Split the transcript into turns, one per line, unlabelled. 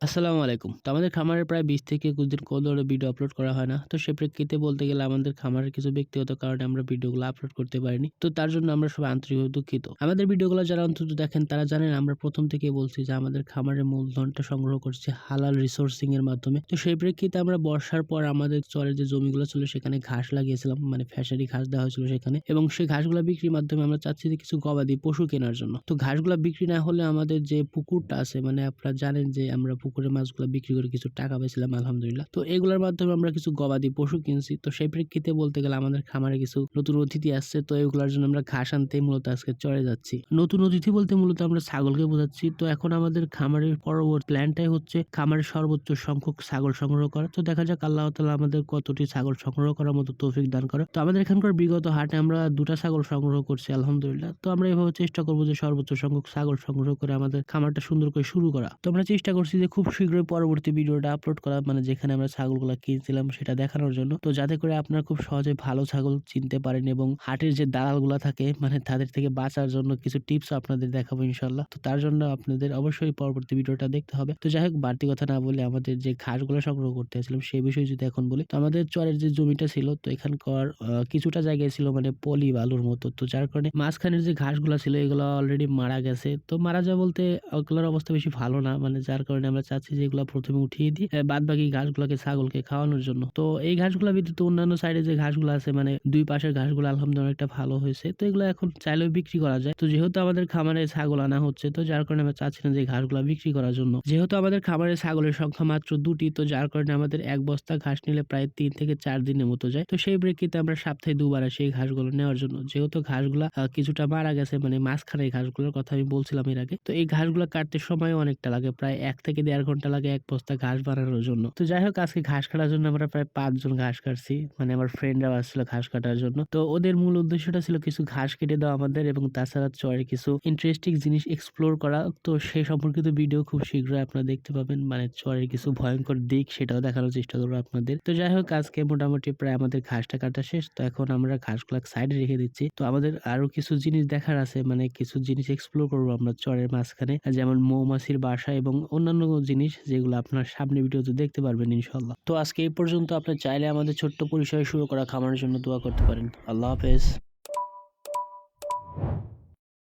আসসালামু আলাইকুম। তো আমাদের খামারে প্রায় ২০ থেকে ২১ দিন কোন ধরনের ভিডিও আপলোড করা হয় না। তো সে প্রেক্ষিতে বলতে গেলে আমাদের খামারের কিছু ব্যক্তিগত কারণে আমরা ভিডিওগুলো আপলোড করতে পারিনি। তো তার জন্য আমরা সবাই আন্তরিকভাবে দুঃখিত। আমাদের ভিডিওগুলো যারা অন্তত দেখেন তারা জানেন আমরা প্রথম থেকেই বলছি যে আমাদের খামারের মূলধনটা সংগ্রহ করছি হালাল রিসোর্সিং এর মাধ্যমে। তো সেই প্রেক্ষিতে আমরা বর্ষার পর আমাদের চরের যে জমিগুলো ছিল সেখানে ঘাস লাগিয়েছিলাম, মানে ফ্যাশারি ঘাস দেওয়া হয়েছিল সেখানে, এবং সেই ঘাসগুলো বিক্রির মাধ্যমে আমরা চাচ্ছি যে কিছু গবাদি পশু কেনার জন্য। তো ঘাসগুলো বিক্রি না হলে আমাদের যে পুকুরটা আছে, মানে আপনারা জানেন যে আমরা পুকুরের মাছগুলো বিক্রি করে কিছু টাকা পেয়েছিলাম আলহামদুলিল্লাহ। তো এগুলোর মাধ্যমে আমরা কিছু গবাদি পশু কিনছি। তো সেই প্রেক্ষিতে বলতে গেলে আমাদের খামারে কিছু নতুন অতিথি আসছে। তো এগুলোর জন্য আমরা ঘাস আনতে মূলত আজকে চড়ে যাচ্ছি। নতুন অতিথি বলতে মূলত আমরা ছাগলকে বোঝাচ্ছি। তো এখন আমাদের খামারের পরবর্তী প্ল্যানটাই হচ্ছে খামারের সর্বোচ্চ সংখ্যক ছাগল সংগ্রহ করা। তো দেখা যাক আল্লাহ তাআলা আমাদের কতটি ছাগল সংগ্রহ করার মতো তৌফিক দান করে। তো আমাদের এখানকার বিগত হাটে আমরা ২টা ছাগল সংগ্রহ করছি আলহামদুলিল্লাহ। তো আমরা এভাবে চেষ্টা করবো যে সর্বোচ্চ সংখ্যক ছাগল সংগ্রহ করে আমাদের খামারটা সুন্দর করে শুরু করা। তো আমরা চেষ্টা করছি যে খুব শীঘ্রই পরবর্তী ভিডিওটা আপলোড করা, মানে যেখানে আমরা ছাগলগুলা কিনছিলাম সেটা দেখানোর জন্য। তো যাতে করে আপনারা খুব সহজে ভালো ছাগল চিনতে পারেন এবং হাটের যে দালালগুলা থাকে মানে তাদের থেকে বাঁচার জন্য কিছু টিপস আপনাদের দেখাবো ইনশাআল্লাহ। তো তার জন্য আপনাদের অবশ্যই পরবর্তী ভিডিওটা দেখতে হবে। তো যাই হোক, বাড়তি কথা না বলে আমাদের যে ঘাসগুলো সংগ্রহ করতে আসছিলাম সেই বিষয়ে যদি এখন বলি, তো আমাদের চরের যে জমিটা ছিল, তো এখানকার কিছুটা জায়গায় ছিল মানে পলি বালুর মতো। তো যার কারণে মাঝখানের যে ঘাসগুলা ছিল এগুলো অলরেডি মারা গেছে। তো মারা যাওয়া বলতে ওগুলোর অবস্থা বেশি ভালো না, মানে যার কারণে আমরা চাচ্ছি যে এগুলো প্রথমে উঠিয়ে দিই, বাদ বাকি ঘাসগুলোকে ছাগলকে খাওয়ানোর জন্য। তো এই ঘাসগুলো ব্যতীত অন্যান্য সাইডে যে ঘাসগুলো আছে, মানে দুই পাশের ঘাসগুলো আলহামদুলিল্লাহ অনেকটা ভালো হয়েছে। তো এগুলো এখন চাইলেও বিক্রি করা যায়। তো যেহেতু আমাদের খামারে ছাগল আনা হচ্ছে, তো যার কারণে আমরা চাচ্ছি না যে ঘাসগুলো বিক্রি করার জন্য। যেহেতু আমাদের খামারে ছাগলের সংখ্যা মাত্র ২টি, তো যার কারণে আমাদের এক বস্তা ঘাস নিলে প্রায় ৩ থেকে ৪ দিনের মতো যায়। তো সেই প্রেক্ষিতে আমরা সপ্তাহে ২বার আসি এই ঘাসগুলো নেওয়ার জন্য। যেহেতু ঘাসগুলা কিছুটা মারা গেছে, মানে মাঝখানে এই ঘাসগুলোর কথা আমি বলছিলাম এর আগে। তো এই ঘাসগুলো কাটতে সময় অনেকটা লাগে, প্রায় ১ থেকে ১.৫ ঘন্টা লাগে এক বস্তা ঘাস বানানোর জন্য। তো যাই হোক, আজকে ঘাস কাটার জন্য আমরা প্রায় ৫ জন ঘাস কাটছি, মানে আমার ফ্রেন্ডরাও আসছিল ঘাস কাটার জন্য। তো ওদের মূল উদ্দেশ্যটা ছিল কিছু ঘাস কেটে দেওয়া আমাদের, এবং তাছাড়া চরে কিছু ইন্টারেস্টিং জিনিস এক্সপ্লোর করা। তো সেই সম্পর্কিত ভিডিও খুব শীঘ্রই আপনারা দেখতে পাবেন, মানে চরের কিছু ভয়ঙ্কর দিক সেটাও দেখানোর চেষ্টা করবো আপনাদের। তো যাই হোক, আজকে মোটামুটি প্রায় আমাদের ঘাসটা কাটা শেষ। তো এখন আমরা ঘাসগুলো সাইডে রেখে দিচ্ছি। তো আমাদের আরো কিছু জিনিস দেখার আছে, মানে কিছু জিনিস এক্সপ্লোর করবো আমরা চরের মাঝখানে, যেমন মৌমাছির বাসা এবং অন্যান্য জিনিস যেগুলো আপনার সামনে ভিডিওতে দেখতে পারবেন ইনশাআল্লাহ। তো আজকে এই পর্যন্ত। আপনি চাইলে আমাদের ছোট্ট পরিসরে শুরু করা খামারের জন্য দোয়া করতে পারেন। আল্লাহ হাফেজ।